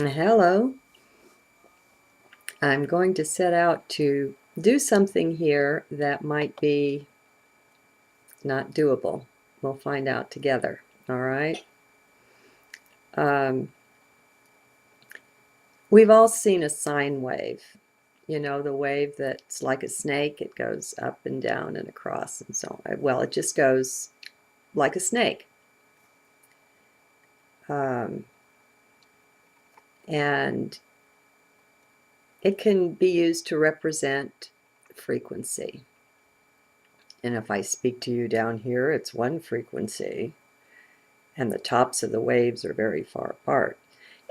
Hello. I'm going to set out to do something here that might be not doable. We'll find out together, all right? Um, we've all seen a sine wave. You know, the wave that's like a snake. It goes up and down and across and so on. Well, it just goes like a snake. Um, and it can be used to represent frequency. And if I speak to you down here, it's one frequency, and the tops of the waves are very far apart.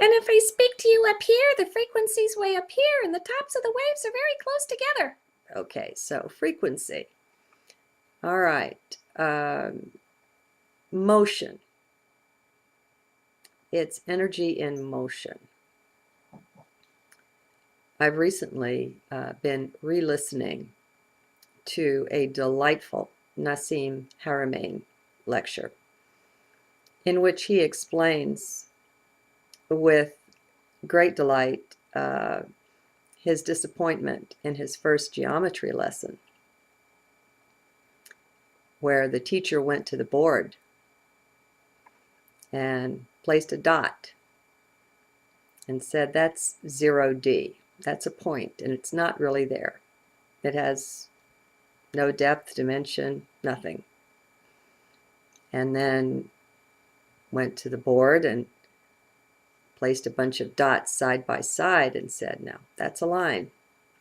And if I speak to you up here, the frequency's way up here, and the tops of the waves are very close together. Okay, so frequency. All right. Motion. It's energy in motion. I've recently been re-listening to a delightful Nassim Haramein lecture in which he explains with great delight his disappointment in his first geometry lesson, where the teacher went to the board and placed a dot and said, that's 0D. That's a point, and it's not really there. It has no depth, dimension, nothing. And then went to the board and placed a bunch of dots side by side and said, now, that's a line.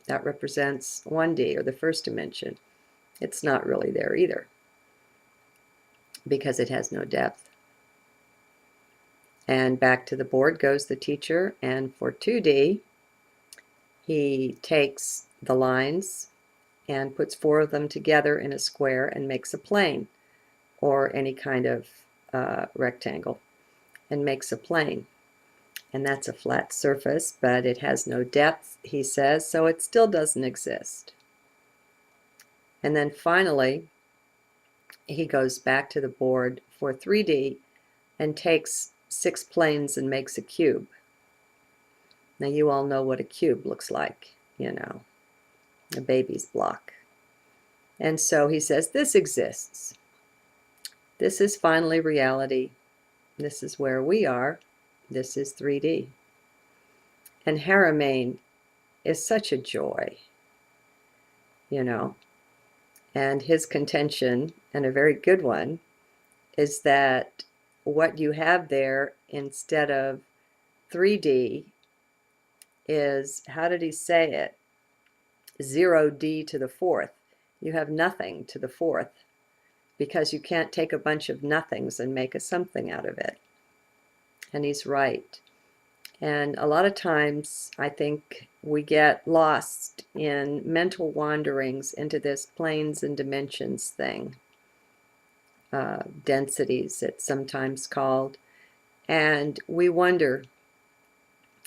That represents 1D, or the first dimension. It's not really there either, because it has no depth. And back to the board goes the teacher, and for 2D, he takes the lines and puts 4 of them together in a square and makes a plane, or any kind of rectangle, and makes a plane. And that's a flat surface, but it has no depth, he says, so it still doesn't exist. And then finally, he goes back to the board for 3D and takes 6 planes and makes a cube. Now you all know what a cube looks like, you know, a baby's block. And so he says, this exists. This is finally reality. This is where we are. This is 3D. And Haramein is such a joy, you know. And his contention, and a very good one, is that what you have there instead of 3D is, how did he say it? 0D to the fourth. You have nothing to the fourth, because you can't take a bunch of nothings and make a something out of it. And he's right. And a lot of times I think we get lost in mental wanderings into this planes and dimensions thing. Densities, it's sometimes called. And we wonder,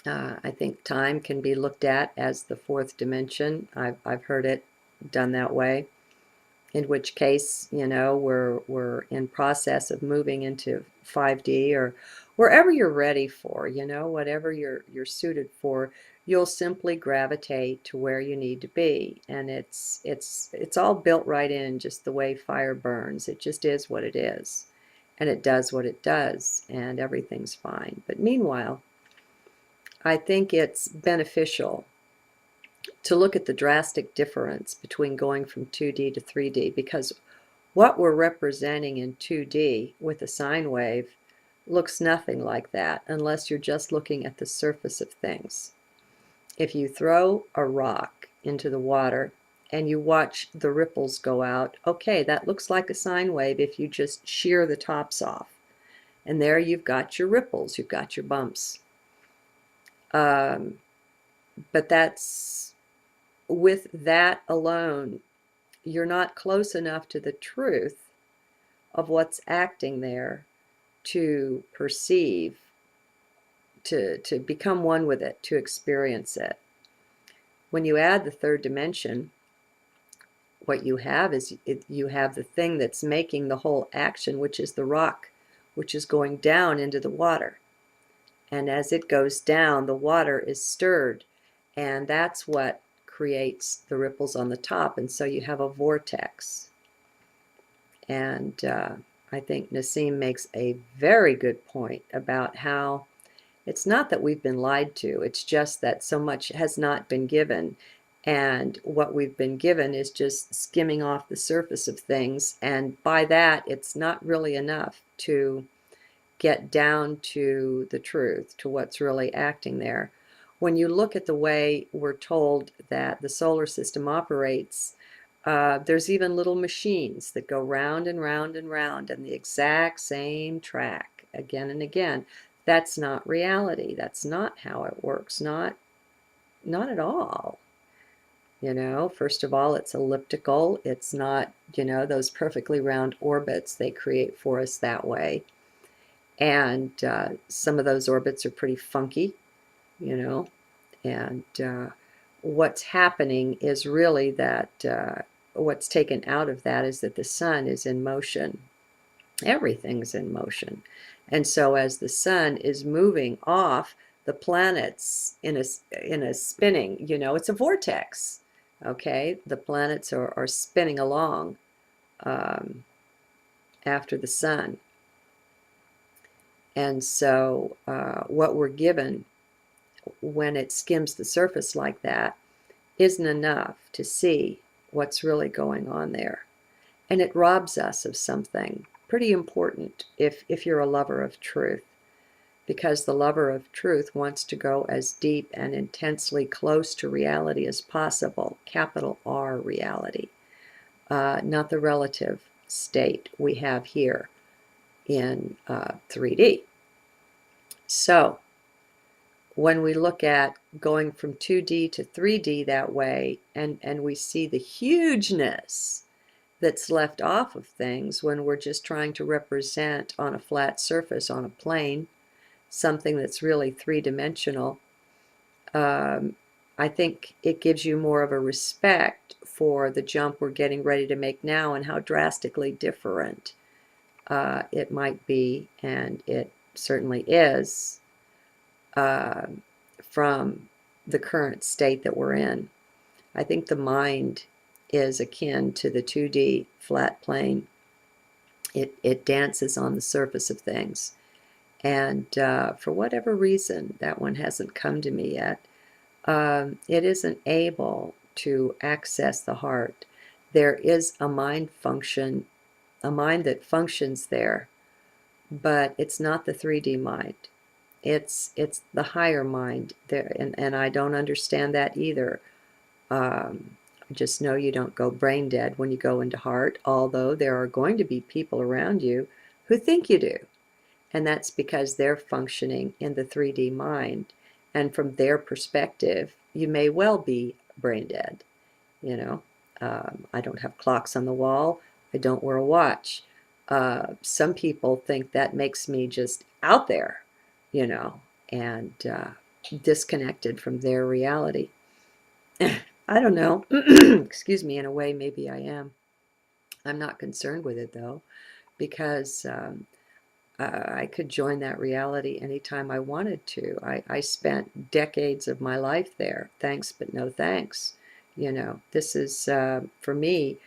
I think time can be looked at as the 4th dimension. I've heard it done that way. In which case, you know, we're in process of moving into 5D, or wherever you're ready for, you know, whatever you're suited for, you'll simply gravitate to where you need to be. And it's all built right in, just the way fire burns. It just is what it is. And it does what it does, and everything's fine. But meanwhile, I think it's beneficial to look at the drastic difference between going from 2D to 3D, because what we're representing in 2D with a sine wave looks nothing like that unless you're just looking at the surface of things. If you throw a rock into the water and you watch the ripples go out, okay, that looks like a sine wave if you just shear the tops off. And there you've got your ripples, you've got your bumps. But that's, with that alone, you're not close enough to the truth of what's acting there to perceive, to become one with it, to experience it. When you add the 3rd dimension, what you have is you have the thing that's making the whole action, which is the rock, which is going down into the water. And as it goes down, the water is stirred, and that's what creates the ripples on the top. And so you have a vortex. And I think Nassim makes a very good point about how it's not that we've been lied to, it's just that so much has not been given. And what we've been given is just skimming off the surface of things. And by that, it's not really enough to get down to the truth, to what's really acting there. When you look at the way we're told that the solar system operates, there's even little machines that go round and round and round on the exact same track again and again. That's not reality. That's not how it works. Not at all. First of all, it's elliptical. It's not, those perfectly round orbits they create for us that way. And some of those orbits are pretty funky, you know. And what's happening is really that what's taken out of that is that the sun is in motion. Everything's in motion. And so as the sun is moving off, the planets in a spinning, it's a vortex. Okay, the planets are spinning along after the sun. And so what we're given when it skims the surface like that isn't enough to see what's really going on there. And it robs us of something pretty important if you're a lover of truth, because the lover of truth wants to go as deep and intensely close to reality as possible, capital R reality, not the relative state we have here in 3D. So when we look at going from 2D to 3D that way, and we see the hugeness that's left off of things when we're just trying to represent on a flat surface, on a plane, something that's really three-dimensional, I think it gives you more of a respect for the jump we're getting ready to make now and how drastically different it might be, and it certainly is, from the current state that we're in. I think the mind is akin to the 2D flat plane. It dances on the surface of things. And for whatever reason, that one hasn't come to me yet, it isn't able to access the heart. There is a mind function, a mind that functions there, but it's not the 3D mind. It's the higher mind there, and I don't understand that either. Just know you don't go brain dead when you go into heart, although there are going to be people around you who think you do. And that's because they're functioning in the 3D mind. And from their perspective, you may well be brain dead. I don't have clocks on the wall. I don't wear a watch. Some people think that makes me just out there, and disconnected from their reality. I don't know. Excuse me, in a way, maybe I am. I'm not concerned with it, though, because I could join that reality anytime I wanted to. I spent decades of my life there. Thanks, but no thanks. This is, for me,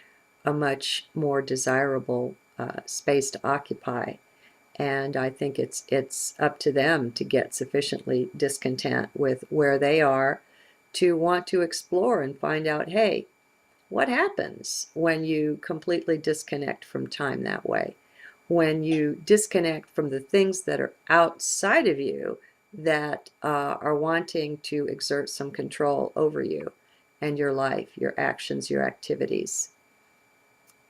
a much more desirable space to occupy. And I think it's up to them to get sufficiently discontent with where they are to want to explore and find out, hey, what happens when you completely disconnect from time that way? When you disconnect from the things that are outside of you that are wanting to exert some control over you and your life, your actions, your activities.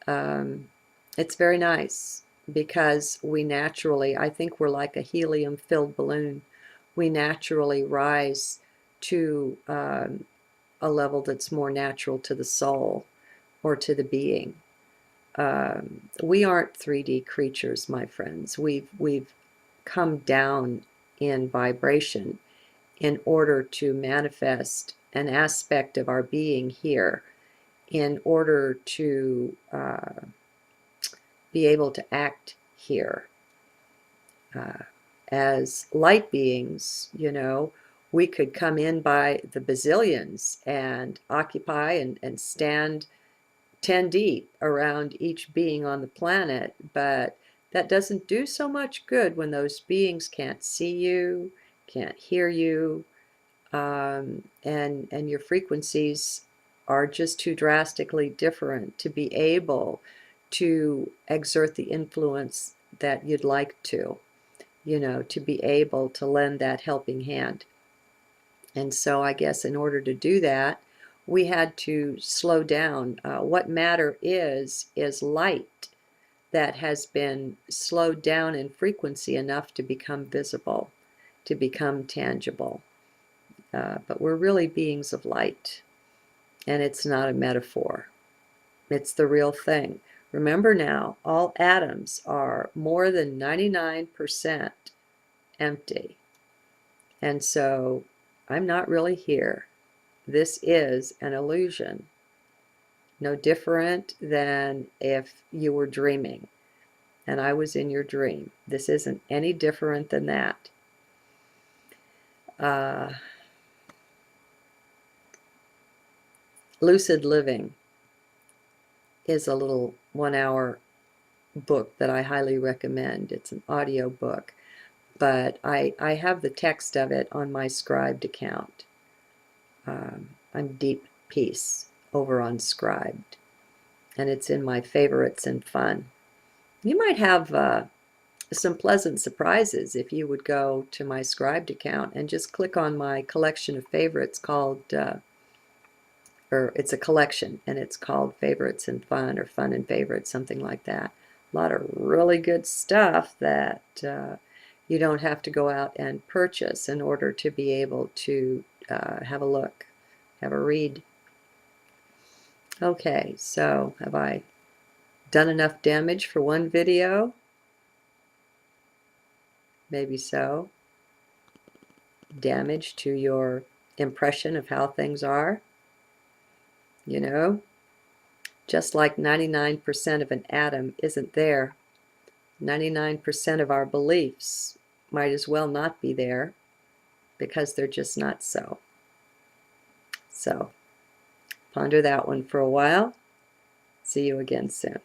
It's very nice because we naturally, I think we're like a helium-filled balloon. We naturally rise to a level that's more natural to the soul or to the being. We aren't 3D creatures, my friends. We've come down in vibration in order to manifest an aspect of our being here, in order to be able to act here as light beings, we could come in by the bazillions and occupy and stand 10 deep around each being on the planet, but that doesn't do so much good when those beings can't see you, can't hear you, and your frequencies are just too drastically different to be able to exert the influence that you'd like to be able to lend that helping hand. And so I guess in order to do that, we had to slow down. What matter is light that has been slowed down in frequency enough to become visible, to become tangible. But we're really beings of light, and it's not a metaphor. It's the real thing. Remember now, all atoms are more than 99% empty. And so I'm not really here. This is an illusion. No different than if you were dreaming and I was in your dream. This isn't any different than that. Lucid Living is a little 1-hour book that I highly recommend. It's an audio book, but I have the text of it on my Scribd account. I'm Deep Peace over on Scribd, and it's in my favorites and fun. You might have some pleasant surprises if you would go to my Scribd account and just click on my collection of favorites called or it's a collection, and it's called Favorites and Fun, or Fun and Favorites, something like that. A lot of really good stuff that you don't have to go out and purchase in order to be able to have a look, have a read. Okay, so have I done enough damage for one video? Maybe so. Damage to your impression of how things are? Just like 99% of an atom isn't there, 99% of our beliefs might as well not be there because they're just not so. So, ponder that one for a while. See you again soon.